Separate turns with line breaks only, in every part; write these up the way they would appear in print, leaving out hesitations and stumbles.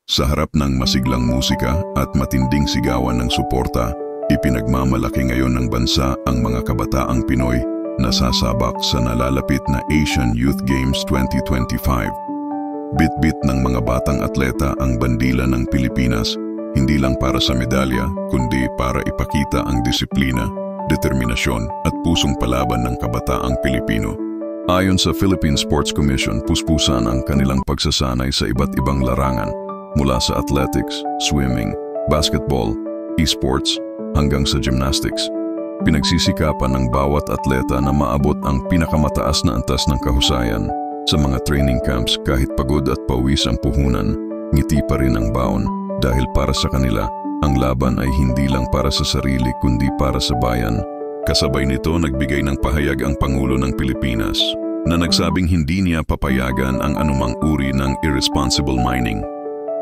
Sa harap ng masiglang musika at matinding sigawan ng suporta, ipinagmamalaki ngayon ng bansa ang mga kabataang Pinoy na sasabak sa nalalapit na Asian Youth Games 2025. Bit-bit ng mga batang atleta ang bandila ng Pilipinas, hindi lang para sa medalya, kundi para ipakita ang disiplina, determinasyon at pusong palaban ng kabataang Pilipino. Ayon sa Philippine Sports Commission, puspusan ang kanilang pagsasanay sa iba't ibang larangan, mula sa athletics, swimming, basketball, esports, hanggang sa gymnastics. Pinagsisikapan ng bawat atleta na maabot ang pinakamataas na antas ng kahusayan. Sa mga training camps, kahit pagod at pawis ang puhunan, ngiti pa rin ang baon dahil para sa kanila, ang laban ay hindi lang para sa sarili kundi para sa bayan. Kasabay nito, nagbigay ng pahayag ang Pangulo ng Pilipinas na nagsabing hindi niya papayagan ang anumang uri ng irresponsible mining.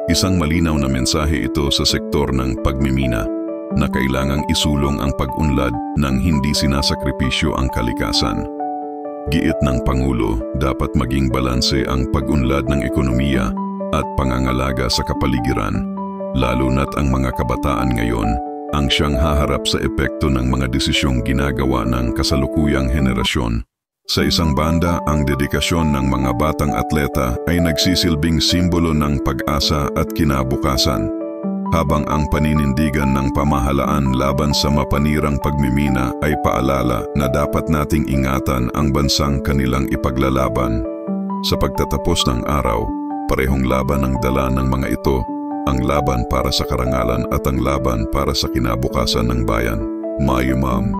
Isang malinaw na mensahe ito sa sektor ng pagmimina na kailangang isulong ang pag-unlad ng hindi sinasakripisyo ang kalikasan. Giit ng Pangulo, dapat maging balanse ang pag-unlad ng ekonomiya at pangangalaga sa kapaligiran, lalo na't ang mga kabataan ngayon ang siyang haharap sa epekto ng mga desisyong ginagawa ng kasalukuyang henerasyon. Sa isang banda, ang dedikasyon ng mga batang atleta ay nagsisilbing simbolo ng pag-asa at kinabukasan, habang ang paninindigan ng pamahalaan laban sa mapanirang pagmimina ay paalala na dapat nating ingatan ang bansang kanilang ipaglalaban. Sa pagtatapos ng araw, parehong laban ang dala ng mga ito, ang laban para sa karangalan at ang laban para sa kinabukasan ng bayan. Mayumam.